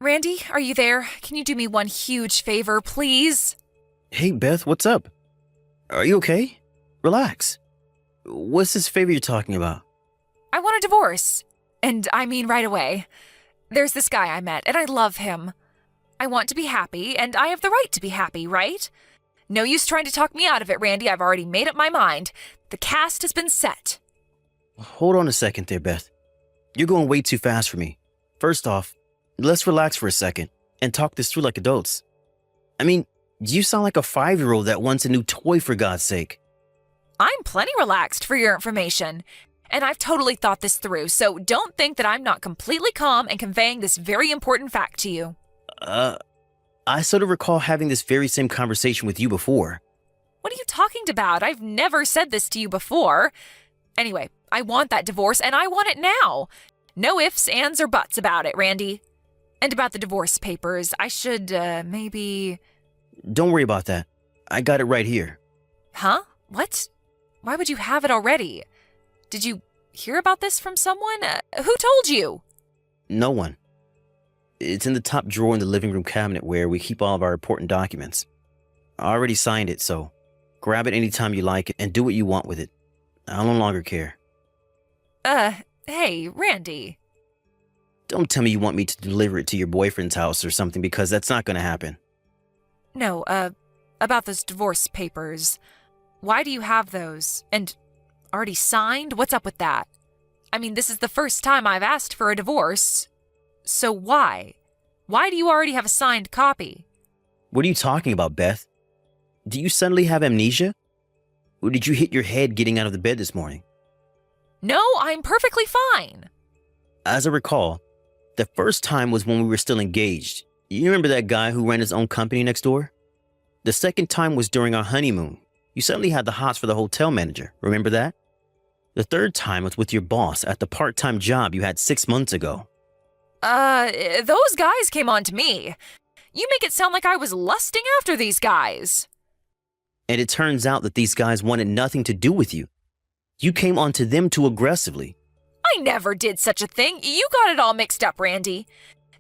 Randy, are you there? Can you do me one huge favor, please? Hey, Beth, what's up? Are you okay? Relax. What's this favor you're talking about? I want a divorce. And I mean right away. There's this guy I met, and I love him. I want to be happy, and I have the right to be happy, right? No use trying to talk me out of it, Randy. I've already made up my mind. The cast has been set. Hold on a second there, Beth. You're going way too fast for me. First off, let's relax for a second and talk this through like adults. I mean, you sound like a 5-year-old that wants a new toy, for God's sake. I'm plenty relaxed for your information. And I've totally thought this through, so don't think that I'm not completely calm and conveying this very important fact to you. I sort of recall having this very same conversation with you before. What are you talking about? I've never said this to you before. Anyway, I want that divorce, and I want it now. No ifs, ands, or buts about it, Randy. And about the divorce papers, I should, maybe... Don't worry about that. I got it right here. Huh? What? Why would you have it already? Did you hear about this from someone? Who told you? No one. It's in the top drawer in the living room cabinet where we keep all of our important documents. I already signed it, so grab it anytime you like and do what you want with it. I no longer care. Hey, Randy. Don't tell me you want me to deliver it to your boyfriend's house or something, because that's not going to happen. No, about those divorce papers. Why do you have those? And already signed? What's up with that? I mean, this is the first time I've asked for a divorce. So why? Why do you already have a signed copy? What are you talking about, Beth? Do you suddenly have amnesia? Or did you hit your head getting out of the bed this morning? No, I'm perfectly fine. As I recall, the first time was when we were still engaged. You remember that guy who ran his own company next door? The second time was during our honeymoon. You suddenly had the hots for the hotel manager. Remember that? The third time was with your boss at the part-time job you had 6 months ago. Those guys came on to me. You make it sound like I was lusting after these guys. And it turns out that these guys wanted nothing to do with you. You came onto them too aggressively. I never did such a thing. You got it all mixed up, Randy.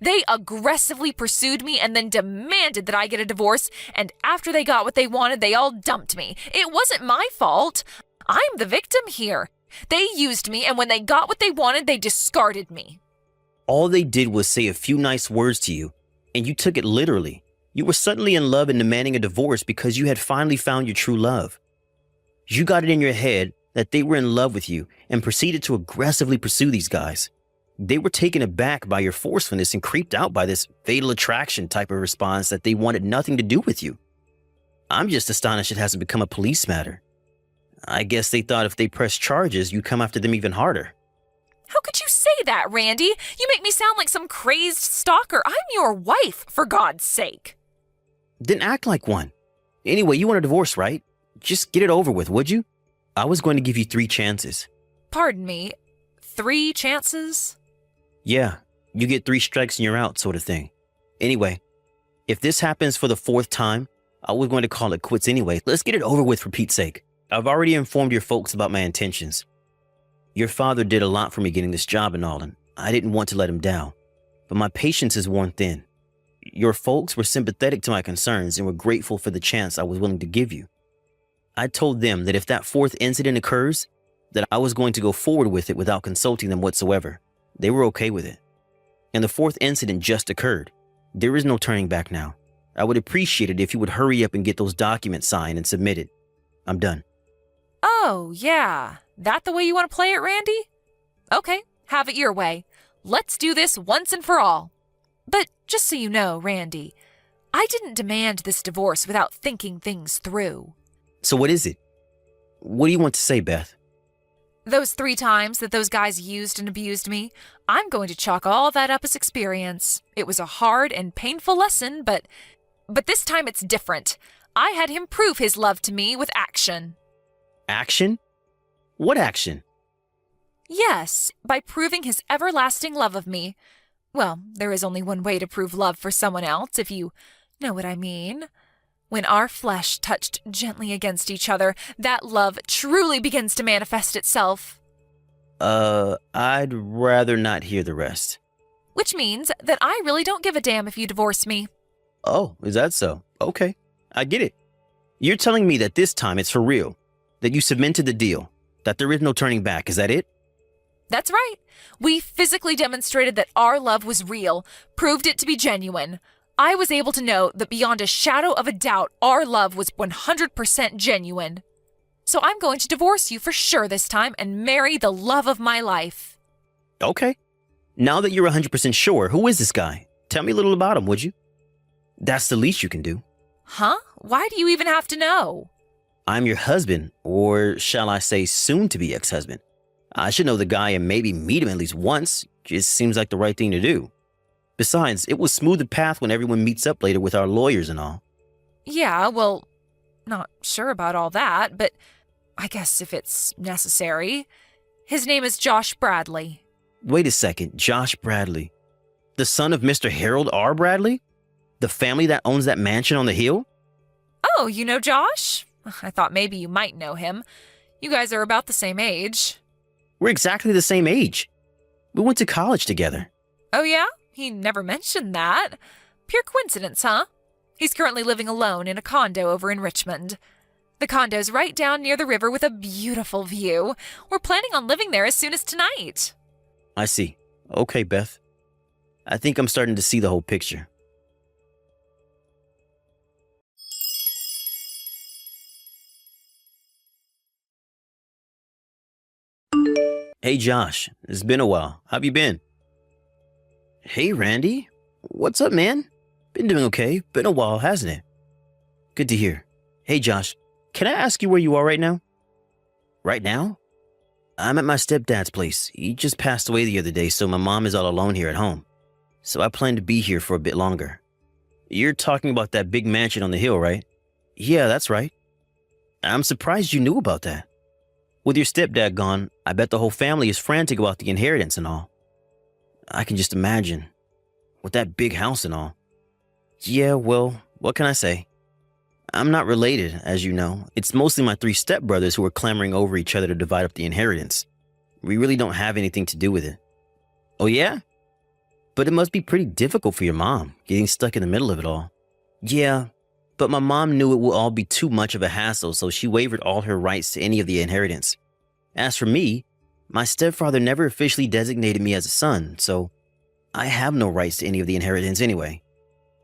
They aggressively pursued me and then demanded that I get a divorce, and after they got what they wanted, they all dumped me. It wasn't my fault. I'm the victim here. They used me, and when they got what they wanted, they discarded me. All they did was say a few nice words to you, and you took it literally. You were suddenly in love and demanding a divorce because you had finally found your true love. You got it in your head that they were in love with you and proceeded to aggressively pursue these guys. They were taken aback by your forcefulness and creeped out by this fatal attraction type of response that they wanted nothing to do with you. I'm just astonished it hasn't become a police matter. I guess they thought if they pressed charges, you'd come after them even harder. How could you say that, Randy? You make me sound like some crazed stalker. I'm your wife, for God's sake. Then act like one. Anyway, you want a divorce, right? Just get it over with, would you? I was going to give you 3 chances. Pardon me, 3 chances? Yeah, you get 3 strikes and you're out, sort of thing. Anyway, if this happens for the 4th time, I was going to call it quits anyway. Let's get it over with, for Pete's sake. I've already informed your folks about my intentions. Your father did a lot for me getting this job and all, and I didn't want to let him down. But my patience is worn thin. Your folks were sympathetic to my concerns and were grateful for the chance I was willing to give you. I told them that if that 4th incident occurs, that I was going to go forward with it without consulting them whatsoever. They were okay with it. And the 4th incident just occurred. There is no turning back now. I would appreciate it if you would hurry up and get those documents signed and submitted. I'm done. Oh, yeah. That the way you want to play it, Randy? Okay, have it your way. Let's do this once and for all. But just so you know, Randy, I didn't demand this divorce without thinking things through. So what is it? What do you want to say, Beth? Those 3 times that those guys used and abused me, I'm going to chalk all that up as experience. It was a hard and painful lesson, but this time it's different. I had him prove his love to me with action. Action? What action? Yes, by proving his everlasting love of me. Well, there is only one way to prove love for someone else, if you know what I mean. When our flesh touched gently against each other, that love truly begins to manifest itself. I'd rather not hear the rest. which means that I really don't give a damn if you divorce me. Oh, is that so? Okay, I get it. You're telling me that this time it's for real, that you cemented the deal, that there is no turning back, is that it? That's right. We physically demonstrated that our love was real, proved it to be genuine. I was able to know that beyond a shadow of a doubt, our love was 100% genuine. So I'm going to divorce you for sure this time and marry the love of my life. Okay. Now that you're 100% sure, who is this guy? Tell me a little about him, would you? That's the least you can do. Huh? Why do you even have to know? I'm your husband, or shall I say soon-to-be ex-husband. I should know the guy and maybe meet him at least once. Just seems like the right thing to do. Besides, it will smooth the path when everyone meets up later with our lawyers and all. Yeah, well, not sure about all that, but I guess if it's necessary. His name is Josh Bradley. Wait a second, Josh Bradley. The son of Mr. Harold R. Bradley? The family that owns that mansion on the hill? Oh, you know Josh? I thought maybe you might know him. You guys are about the same age. We're exactly the same age. We went to college together. Oh yeah? He never mentioned that. Pure coincidence, huh? He's currently living alone in a condo over in Richmond. The condo's right down near the river with a beautiful view. We're planning on living there as soon as tonight. I see. Okay, Beth. I think I'm starting to see the whole picture. Hey, Josh. It's been a while. How have you been? Hey, Randy. What's up, man? Been doing okay. Been a while, hasn't it? Good to hear. Hey, Josh. Can I ask you where you are right now? Right now? I'm at my stepdad's place. He just passed away the other day, so my mom is all alone here at home. So I plan to be here for a bit longer. You're talking about that big mansion on the hill, right? Yeah, that's right. I'm surprised you knew about that. With your stepdad gone, I bet the whole family is frantic about the inheritance and all. I can just imagine. With that big house and all. Yeah, well, what can I say? I'm not related, as you know. It's mostly my 3 stepbrothers who are clamoring over each other to divide up the inheritance. We really don't have anything to do with it. Oh yeah? But it must be pretty difficult for your mom, getting stuck in the middle of it all. Yeah, but my mom knew it would all be too much of a hassle, so she waived all her rights to any of the inheritance. As for me, my stepfather never officially designated me as a son, so I have no rights to any of the inheritance anyway.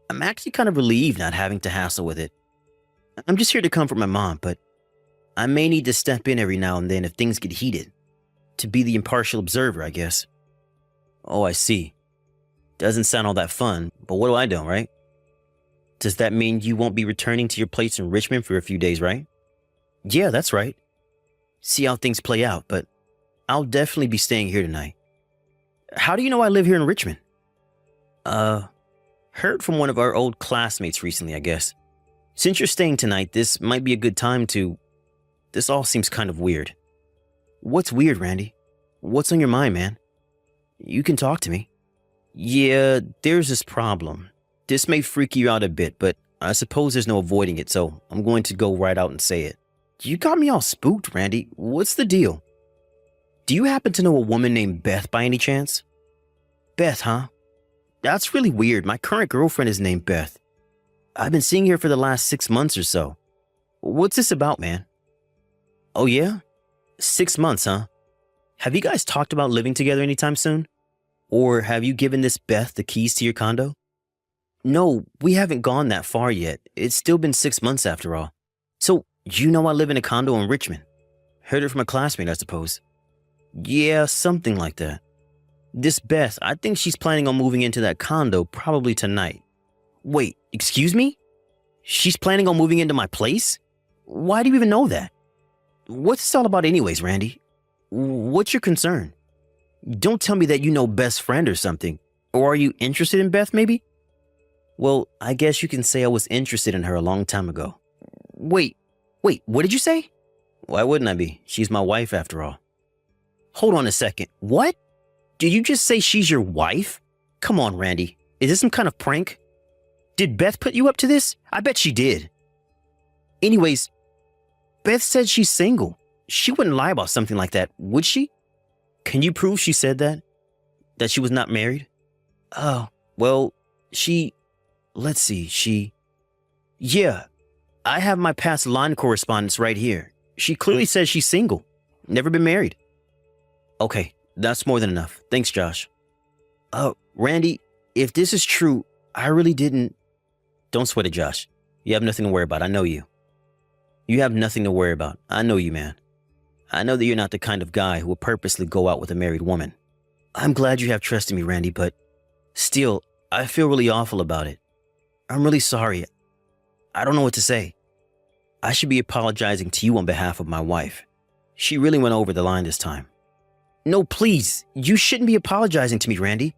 I'm actually kind of relieved not having to hassle with it. I'm just here to comfort my mom, but I may need to step in every now and then if things get heated. To be the impartial observer, I guess. Oh, I see. Doesn't sound all that fun, but what do I do, right? Does that mean you won't be returning to your place in Richmond for a few days, right? Yeah, that's right. See how things play out, but I'll definitely be staying here tonight. How do you know I live here in Richmond? Heard from one of our old classmates recently, I guess. Since you're staying tonight, this might be a good time to... This all seems kind of weird. What's weird, Randy? What's on your mind, man? You can talk to me. Yeah, there's this problem. This may freak you out a bit, but I suppose there's no avoiding it, so I'm going to go right out and say it. You got me all spooked, Randy. What's the deal? Do you happen to know a woman named Beth by any chance? Beth, huh? That's really weird. My current girlfriend is named Beth. I've been seeing her for the last 6 months or so. What's this about, man? Oh yeah? 6 months, huh? Have you guys talked about living together anytime soon? Or have you given this Beth the keys to your condo? No, we haven't gone that far yet. It's still been 6 months after all. So, you know I live in a condo in Richmond. Heard it from a classmate, I suppose. Yeah, something like that. This Beth, I think she's planning on moving into that condo probably tonight. Wait, excuse me? She's planning on moving into my place? Why do you even know that? What's this all about anyways, Randy? What's your concern? Don't tell me that you know Beth's friend or something. Or are you interested in Beth, maybe? Well, I guess you can say I was interested in her a long time ago. Wait, what did you say? Why wouldn't I be? She's my wife after all. Hold on a second. What? Did you just say she's your wife? Come on, Randy. Is this some kind of prank? Did Beth put you up to this? I bet she did. Anyways, Beth said she's single. She wouldn't lie about something like that, would she? Can you prove she said that? That she was not married? Oh, well, let's see, yeah, I have my past line correspondence right here. She clearly says she's single, never been married. Okay, that's more than enough. Thanks, Josh. Randy, if this is true, I really didn't. Don't sweat it, Josh. You have nothing to worry about. I know you. You have nothing to worry about. I know you, man. I know that you're not the kind of guy who will purposely go out with a married woman. I'm glad you have trust in me, Randy, but still, I feel really awful about it. I'm really sorry. I don't know what to say. I should be apologizing to you on behalf of my wife. She really went over the line this time. No, please. You shouldn't be apologizing to me, Randy.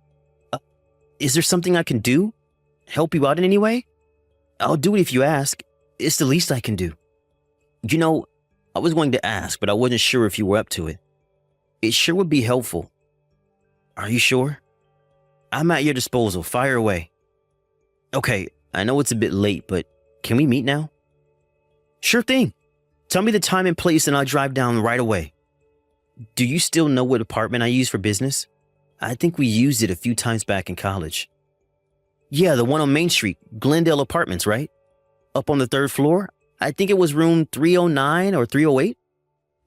Is there something I can do? Help you out in any way? I'll do it if you ask. It's the least I can do. You know, I was going to ask, but I wasn't sure if you were up to it. It sure would be helpful. Are you sure? I'm at your disposal. Fire away. Okay, I know it's a bit late, but can we meet now? Sure thing. Tell me the time and place and I'll drive down right away. Do you still know what apartment I use for business? I think we used it a few times back in college. Yeah, the one on Main Street, Glendale Apartments, right? Up on the 3rd floor? I think it was room 309 or 308?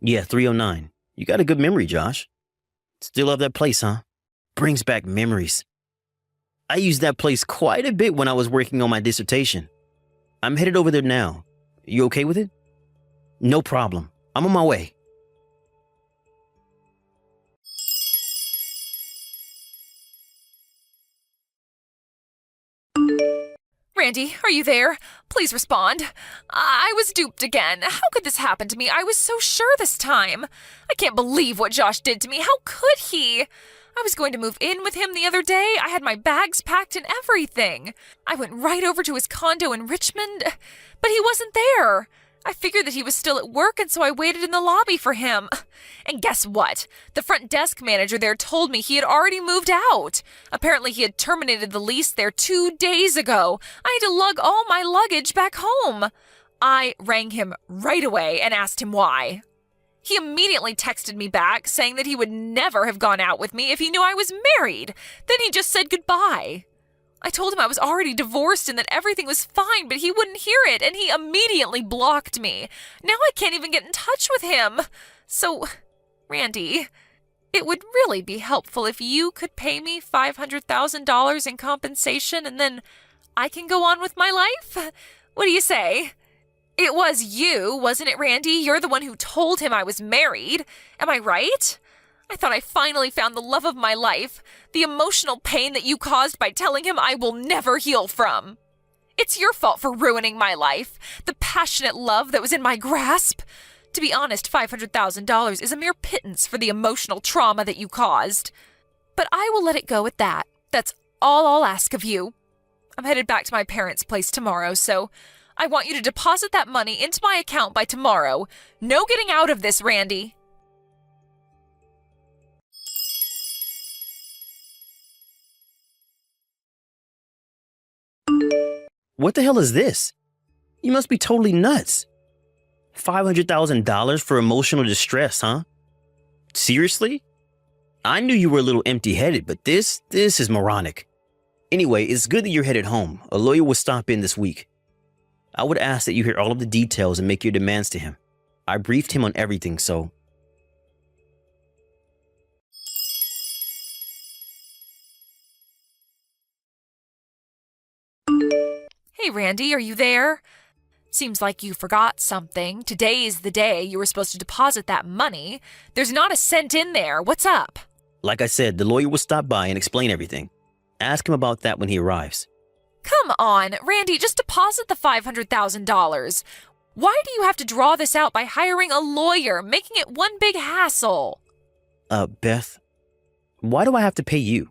Yeah, 309. You got a good memory, Josh. Still love that place, huh? Brings back memories. I used that place quite a bit when I was working on my dissertation. I'm headed over there now. You okay with it? No problem. I'm on my way. Randy, are you there? Please respond. I was duped again. How could this happen to me? I was so sure this time. I can't believe what Josh did to me. How could he? I was going to move in with him the other day. I had my bags packed and everything. I went right over to his condo in Richmond, but he wasn't there. I figured that he was still at work, and so I waited in the lobby for him. And guess what? The front desk manager there told me he had already moved out. Apparently he had terminated the lease there 2 days ago. I had to lug all my luggage back home. I rang him right away and asked him why. He immediately texted me back, saying that he would never have gone out with me if he knew I was married. Then he just said goodbye. I told him I was already divorced and that everything was fine, but he wouldn't hear it, and he immediately blocked me. Now I can't even get in touch with him. So, Randy, it would really be helpful if you could pay me $500,000 in compensation, and then I can go on with my life? What do you say? It was you, wasn't it, Randy? You're the one who told him I was married. Am I right? I thought I finally found the love of my life, the emotional pain that you caused by telling him I will never heal from. It's your fault for ruining my life, the passionate love that was in my grasp. To be honest, $500,000 is a mere pittance for the emotional trauma that you caused. But I will let it go at that. That's all I'll ask of you. I'm headed back to my parents' place tomorrow, so I want you to deposit that money into my account by tomorrow. No getting out of this, Randy. What the hell is this? You must be totally nuts. $500,000 for emotional distress, huh? Seriously? I knew you were a little empty-headed, but this is moronic. Anyway, it's good that you're headed home. A lawyer will stop in this week. I would ask that you hear all of the details and make your demands to him. I briefed him on everything, so... Hey, Randy, are you there? Seems like you forgot something. Today is the day you were supposed to deposit that money. There's not a cent in there. What's up? Like I said, the lawyer will stop by and explain everything. Ask him about that when he arrives. Come on, Randy, just deposit the $500,000. Why do you have to draw this out by hiring a lawyer, making it one big hassle? Beth, why do I have to pay you?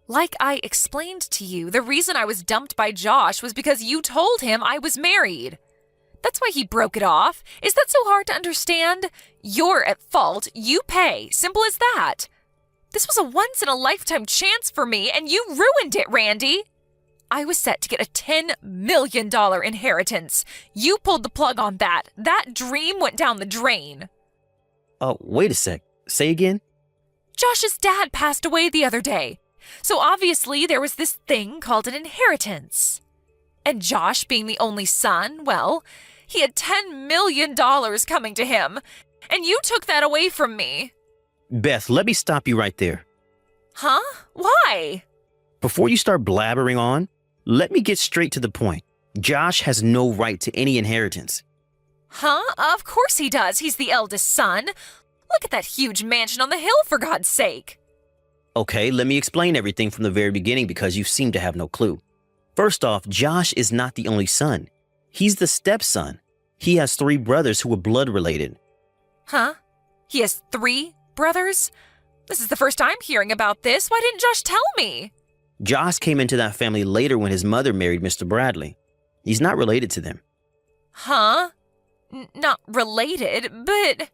Like I explained to you, the reason I was dumped by Josh was because you told him I was married. That's why he broke it off. Is that so hard to understand? You're at fault. You pay. Simple as that. This was a once-in-a-lifetime chance for me, and you ruined it, Randy. I was set to get a $10 million inheritance. You pulled the plug on that. That dream went down the drain. Wait a sec. Say again? Josh's dad passed away the other day. So obviously there was this thing called an inheritance. And Josh, being the only son, well, he had $10 million coming to him. And you took that away from me. Beth, let me stop you right there. Huh? Why? Before you start blabbering on, let me get straight to the point. Josh has no right to any inheritance. Huh? Of course he does. He's the eldest son. Look at that huge mansion on the hill, for God's sake. Okay, let me explain everything from the very beginning because you seem to have no clue. First off, Josh is not the only son. He's the stepson. He has 3 brothers who are blood related. Huh? He has 3 brothers? This is the first I'm hearing about this. Why didn't Josh tell me? Josh came into that family later when his mother married Mr. Bradley. He's not related to them. Huh? Not related, but...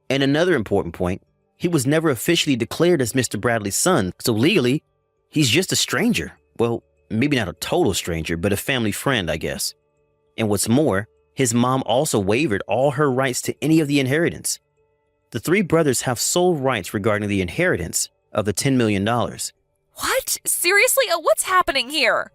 And another important point, he was never officially declared as Mr. Bradley's son, so legally, he's just a stranger. Well, maybe not a total stranger, but a family friend, I guess. And what's more, his mom also waived all her rights to any of the inheritance. The 3 brothers have sole rights regarding the inheritance of the $10 million. What? Seriously? What's happening here?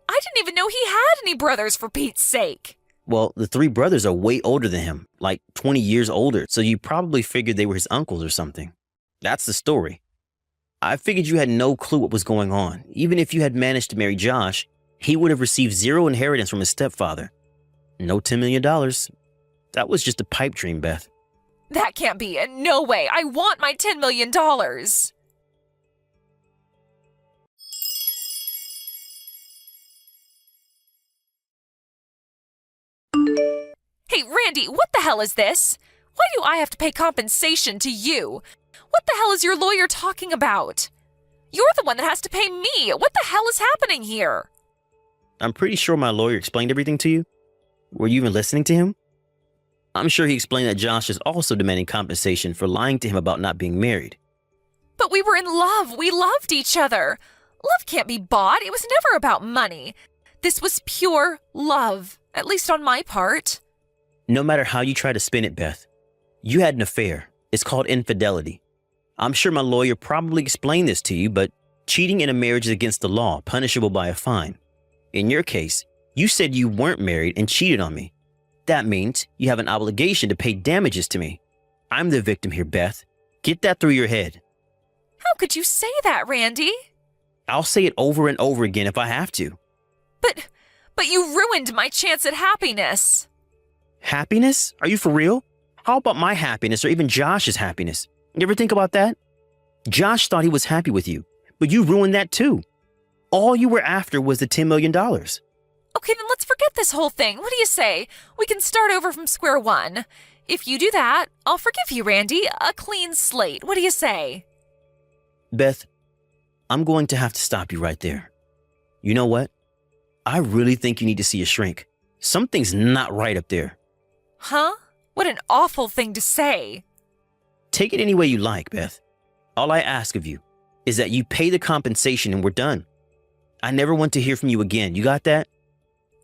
I didn't even know he had any brothers, for Pete's sake. Well, the 3 brothers are way older than him, like 20 years older, so you probably figured they were his uncles or something. That's the story. I figured you had no clue what was going on. Even if you had managed to marry Josh, he would have received 0 inheritance from his stepfather. No $10 million. That was just a pipe dream, Beth. That can't be. No way. I want my $10 million. Hey, Randy, what the hell is this? Why do I have to pay compensation to you? What the hell is your lawyer talking about? You're the one that has to pay me. What the hell is happening here? I'm pretty sure my lawyer explained everything to you. Were you even listening to him? I'm sure he explained that Josh is also demanding compensation for lying to him about not being married. But we were in love. We loved each other. Love can't be bought. It was never about money. This was pure love, at least on my part. No matter how you try to spin it, Beth, you had an affair. It's called infidelity. I'm sure my lawyer probably explained this to you, but cheating in a marriage is against the law, punishable by a fine. In your case, you said you weren't married and cheated on me. That means you have an obligation to pay damages to me. I'm the victim here, Beth. Get that through your head. How could you say that, Randy? I'll say it over and over again if I have to. But you ruined my chance at happiness. Happiness? Are you for real? How about my happiness or even Josh's happiness? You ever think about that? Josh thought he was happy with you, but you ruined that too. All you were after was the $10 million. Okay, then let's forget this whole thing. What do you say? We can start over from square one. If you do that, I'll forgive you, Randy. A clean slate. What do you say? Beth, I'm going to have to stop you right there. You know what? I really think you need to see a shrink. Something's not right up there. Huh? What an awful thing to say. Take it any way you like, Beth. All I ask of you is that you pay the compensation and we're done. I never want to hear from you again. You got that?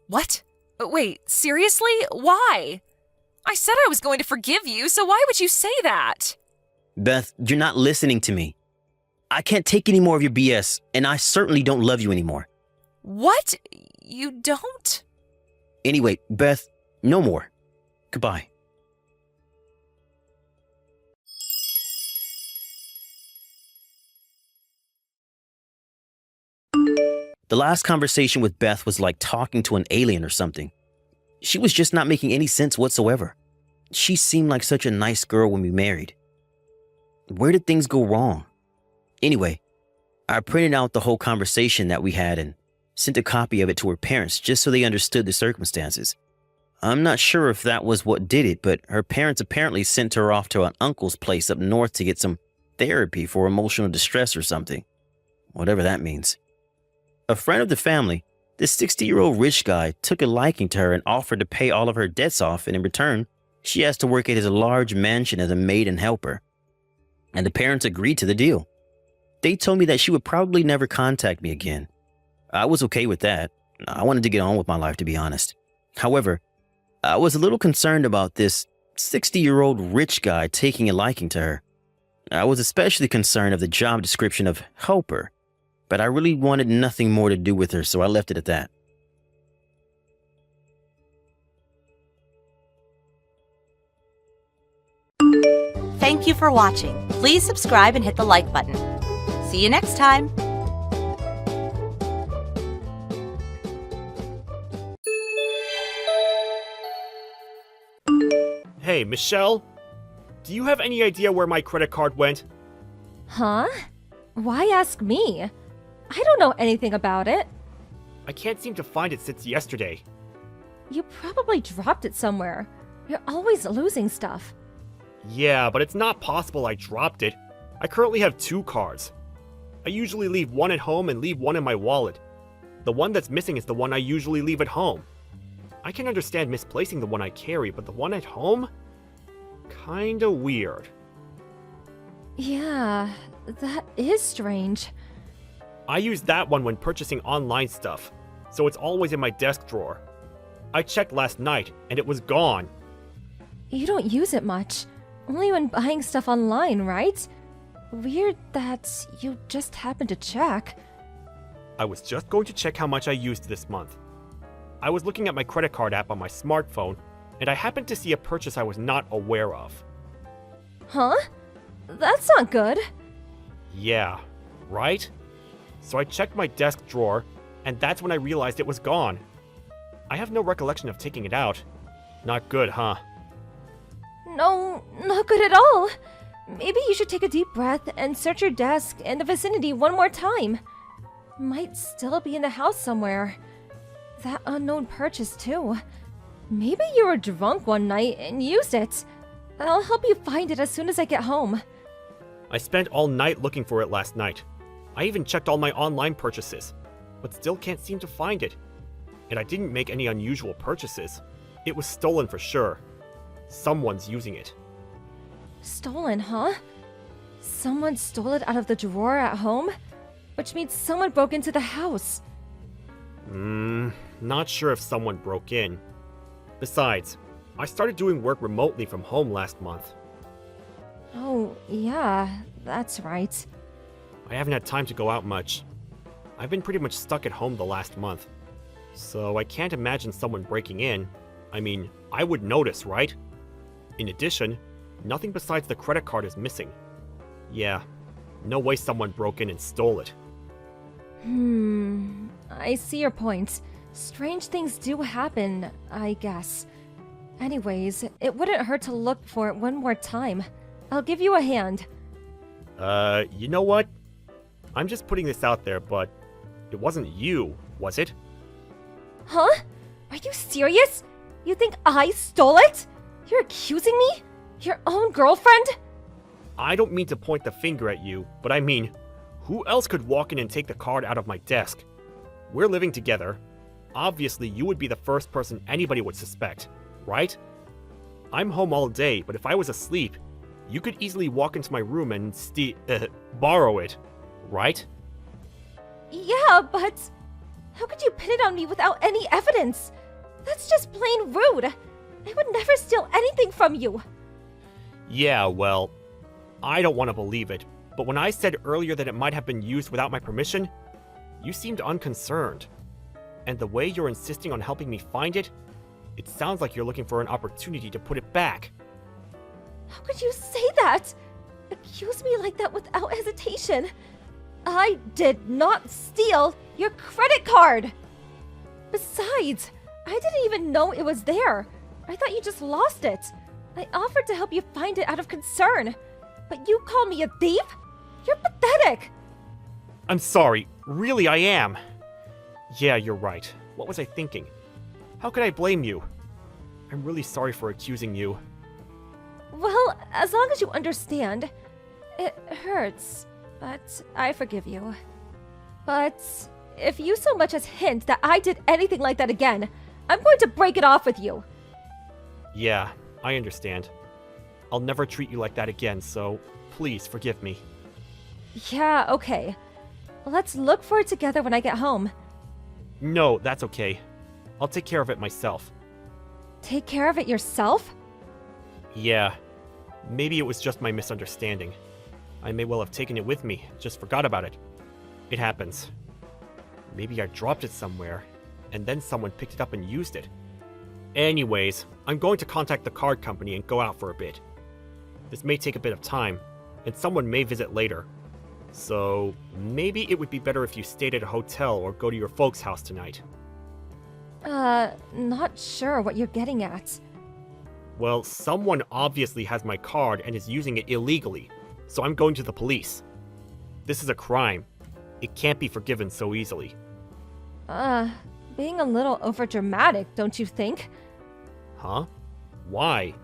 What? Wait, seriously? Why? I said I was going to forgive you, so why would you say that? Beth, you're not listening to me. I can't take any more of your BS, and I certainly don't love you anymore. What? You don't? Anyway, Beth, no more. Goodbye. The last conversation with Beth was like talking to an alien or something. She was just not making any sense whatsoever. She seemed like such a nice girl when we married. Where did things go wrong? Anyway, I printed out the whole conversation that we had and sent a copy of it to her parents just so they understood the circumstances. I'm not sure if that was what did it, but her parents apparently sent her off to an uncle's place up north to get some therapy for emotional distress or something. Whatever that means. A friend of the family, this 60-year-old rich guy, took a liking to her and offered to pay all of her debts off, and in return, she asked to work at his large mansion as a maid and helper. And the parents agreed to the deal. They told me that she would probably never contact me again. I was okay with that. I wanted to get on with my life, to be honest. However, I was a little concerned about this 60-year-old rich guy taking a liking to her. I was especially concerned of the job description of helper. but I really wanted nothing more to do with her, so I left it at that. Thank you for watching. Please subscribe and hit the like button. See you next time. Hey, Michelle? Do you have any idea where my credit card went? Huh? Why ask me? I don't know anything about it. I can't seem to find it since yesterday. You probably dropped it somewhere. You're always losing stuff. Yeah, but it's not possible I dropped it. I currently have 2 cards. I usually leave one at home and leave one in my wallet. The one that's missing is the one I usually leave at home. I can understand misplacing the one I carry, but the one at home? Kinda weird. Yeah, that is strange. I use that one when purchasing online stuff, so it's always in my desk drawer. I checked last night, and it was gone. You don't use it much. Only when buying stuff online, right? Weird that you just happened to check. I was just going to check how much I used this month. I was looking at my credit card app on my smartphone, and I happened to see a purchase I was not aware of. Huh? That's not good. Yeah, right? So I checked my desk drawer, and that's when I realized it was gone. I have no recollection of taking it out. Not good, huh? No, not good at all. Maybe you should take a deep breath and search your desk and the vicinity one more time. Might still be in the house somewhere. That unknown purchase, too. Maybe you were drunk one night and used it. I'll help you find it as soon as I get home. I spent all night looking for it last night. I even checked all my online purchases, but still can't seem to find it. And I didn't make any unusual purchases. It was stolen for sure. Someone's using it. Stolen, huh? Someone stole it out of the drawer at home? Which means someone broke into the house. Not sure if someone broke in. Besides, I started doing work remotely from home last month. Oh, yeah, that's right. I haven't had time to go out much. I've been pretty much stuck at home the last month. So I can't imagine someone breaking in. I mean, I would notice, right? In addition, nothing besides the credit card is missing. Yeah, no way someone broke in and stole it. I see your point. Strange things do happen, I guess. Anyways, it wouldn't hurt to look for it one more time. I'll give you a hand. You know what? I'm just putting this out there, but it wasn't you, was it? Huh? Are you serious? You think I stole it? You're accusing me? Your own girlfriend? I don't mean to point the finger at you, but I mean, who else could walk in and take the card out of my desk? We're living together. Obviously, you would be the first person anybody would suspect, right? I'm home all day, but if I was asleep, you could easily walk into my room and borrow it, right? Yeah, but how could you pin it on me without any evidence? That's just plain rude. I would never steal anything from you. Yeah, well, I don't want to believe it, but when I said earlier that it might have been used without my permission, you seemed unconcerned. And the way you're insisting on helping me find it, it sounds like you're looking for an opportunity to put it back. How could you say that? Accuse me like that without hesitation. I did not steal your credit card. Besides, I didn't even know it was there. I thought you just lost it. I offered to help you find it out of concern. But you call me a thief? You're pathetic. I'm sorry. Really, I am. Yeah, you're right. What was I thinking? How could I blame you? I'm really sorry for accusing you. Well, as long as you understand, it hurts, but I forgive you. But if you so much as hint that I did anything like that again, I'm going to break it off with you. Yeah, I understand. I'll never treat you like that again, so please forgive me. Yeah, okay. Let's look for it together when I get home. No, that's okay. I'll take care of it myself. Take care of it yourself? Yeah. Maybe it was just my misunderstanding. I may well have taken it with me, just forgot about it. It happens. Maybe I dropped it somewhere, and then someone picked it up and used it. Anyways, I'm going to contact the card company and go out for a bit. This may take a bit of time, and someone may visit later. So, maybe it would be better if you stayed at a hotel or go to your folks' house tonight. Not sure what you're getting at. Well, someone obviously has my card and is using it illegally, so I'm going to the police. This is a crime. It can't be forgiven so easily. Being a little overdramatic, don't you think? Huh? Why?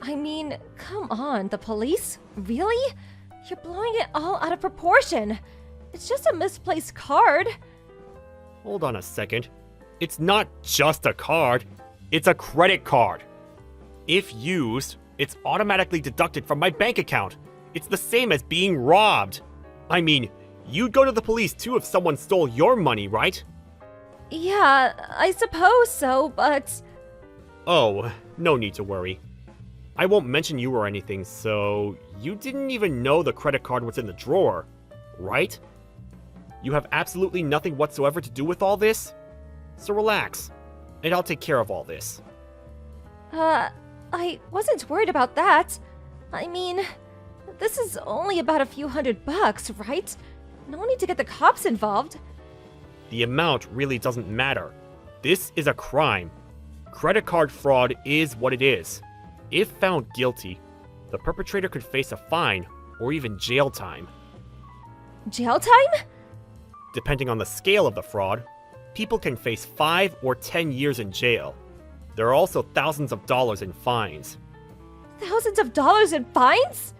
I mean, come on, the police? Really? You're blowing it all out of proportion. It's just a misplaced card. Hold on a second. It's not just a card. It's a credit card. If used, it's automatically deducted from my bank account. It's the same as being robbed. I mean, you'd go to the police too if someone stole your money, right? Yeah, I suppose so, but... Oh, no need to worry. I won't mention you or anything, so you didn't even know the credit card was in the drawer, right? You have absolutely nothing whatsoever to do with all this? So relax, and I'll take care of all this. I wasn't worried about that. I mean, this is only about a few $100, right? No need to get the cops involved. The amount really doesn't matter. This is a crime. Credit card fraud is what it is. If found guilty, the perpetrator could face a fine or even jail time. Jail time? Depending on the scale of the fraud, people can face 5 or 10 years in jail. There are also thousands of dollars in fines. Thousands of dollars in fines?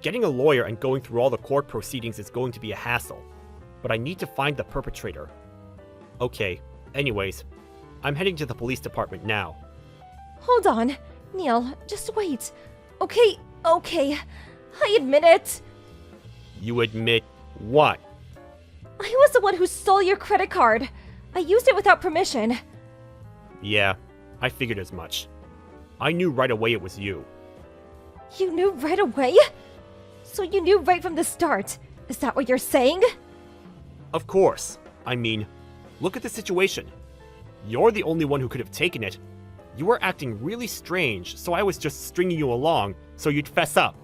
Getting a lawyer and going through all the court proceedings is going to be a hassle, but I need to find the perpetrator. Okay, anyways, I'm heading to the police department now. Hold on. Neil, just wait. Okay. I admit it. You admit what? I was the one who stole your credit card. I used it without permission. Yeah, I figured as much. I knew right away it was you. You knew right away? So you knew right from the start. Is that what you're saying? Of course. I mean, look at the situation. You're the only one who could have taken it. You were acting really strange, so I was just stringing you along so you'd fess up.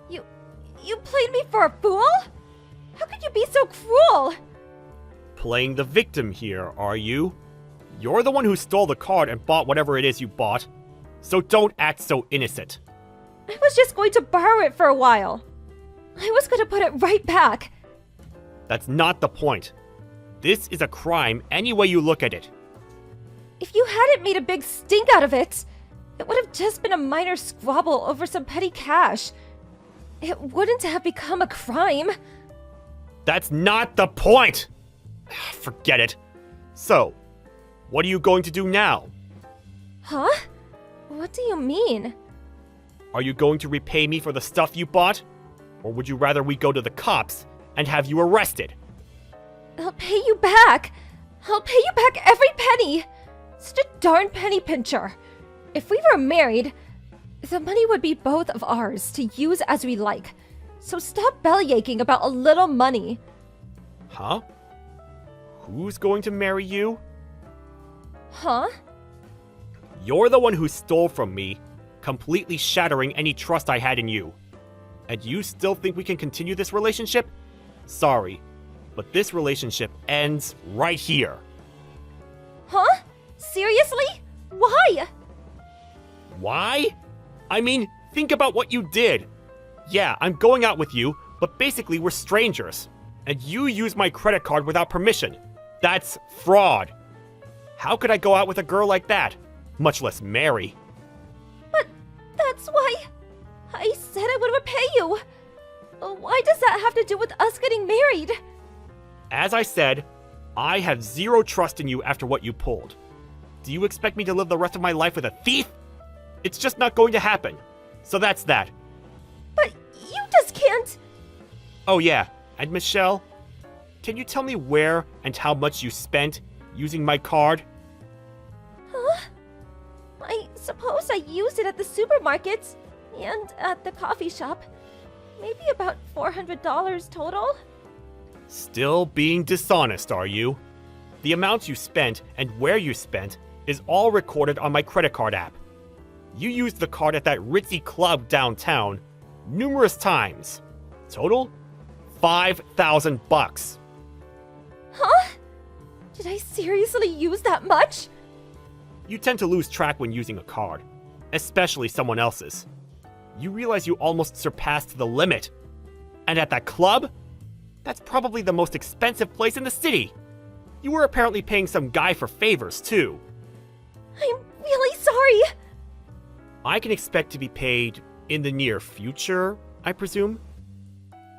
You played me for a fool? How could you be so cruel? Playing the victim here, are you? You're the one who stole the card and bought whatever it is you bought, so don't act so innocent. I was just going to borrow it for a while. I was going to put it right back. That's not the point. This is a crime any way you look at it. If you hadn't made a big stink out of it, it would have just been a minor squabble over some petty cash. It wouldn't have become a crime. That's not the point! Forget it. So, what are you going to do now? Huh? What do you mean? Are you going to repay me for the stuff you bought? Or would you rather we go to the cops and have you arrested? I'll pay you back. I'll pay you back every penny. Such a darn penny pincher. If we were married, the money would be both of ours to use as we like. So stop bellyaching about a little money. Huh? Who's going to marry you? Huh? You're the one who stole from me, completely shattering any trust I had in you. And you still think we can continue this relationship? Sorry, but this relationship ends right here. Huh? Seriously? Why? Why? I mean, think about what you did. Yeah, I'm going out with you, but basically we're strangers. And you used my credit card without permission. That's fraud. How could I go out with a girl like that? Much less marry. But that's why I said I would repay you. Why does that have to do with us getting married? As I said, I have zero trust in you after what you pulled. Do you expect me to live the rest of my life with a thief? It's just not going to happen. So that's that. But you just can't. Oh yeah, and Michelle, can you tell me where and how much you spent using my card? Huh? I suppose I used it at the supermarket and at the coffee shop. Maybe about $400 total. Still being dishonest, are you? The amounts you spent and where you spent is all recorded on my credit card app. You used the card at that ritzy club downtown numerous times. Total? $5,000. Huh? Did I seriously use that much? You tend to lose track when using a card, especially someone else's. You realize you almost surpassed the limit. And at that club? That's probably the most expensive place in the city. You were apparently paying some guy for favors, too. I'm really sorry. I can expect to be paid in the near future, I presume?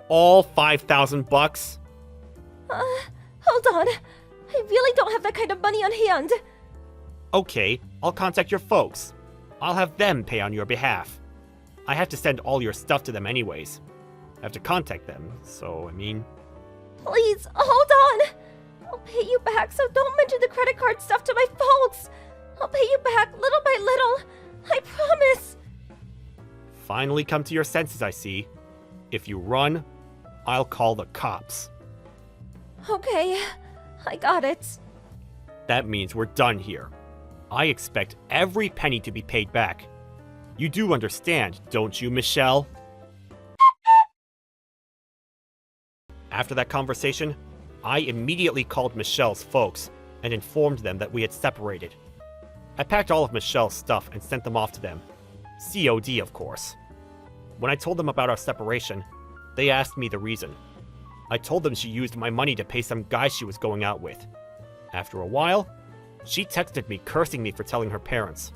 All $5,000? Hold on. I really don't have that kind of money on hand. Okay, I'll contact your folks. I'll have them pay on your behalf. I have to send all your stuff to them anyways. I have to contact them, so Please, hold on. I'll pay you back, so don't mention the credit card stuff to my folks. I'll pay you back little by little. I promise. Finally come to your senses, I see. If you run, I'll call the cops. Okay, I got it. That means we're done here. I expect every penny to be paid back. You do understand, don't you, Michelle? After that conversation, I immediately called Michelle's folks and informed them that we had separated. I packed all of Michelle's stuff and sent them off to them. COD, of course. When I told them about our separation, they asked me the reason. I told them she used my money to pay some guy she was going out with. After a while, she texted me cursing me for telling her parents.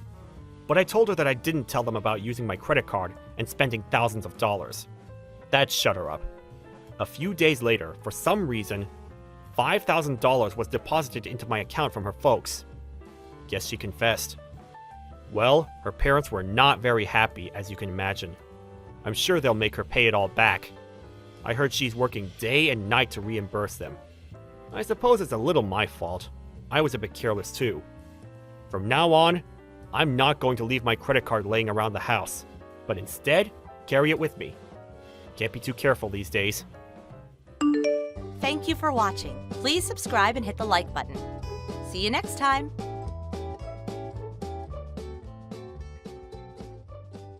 But I told her that I didn't tell them about using my credit card and spending thousands of dollars. That shut her up. A few days later, for some reason, $5,000 was deposited into my account from her folks. Guess she confessed. Well, her parents were not very happy, as you can imagine. I'm sure they'll make her pay it all back. I heard she's working day and night to reimburse them. I suppose it's a little my fault. I was a bit careless too. From now on, I'm not going to leave my credit card laying around the house, but instead, carry it with me. Can't be too careful these days. Thank you for watching. Please subscribe and hit the like button. See you next time.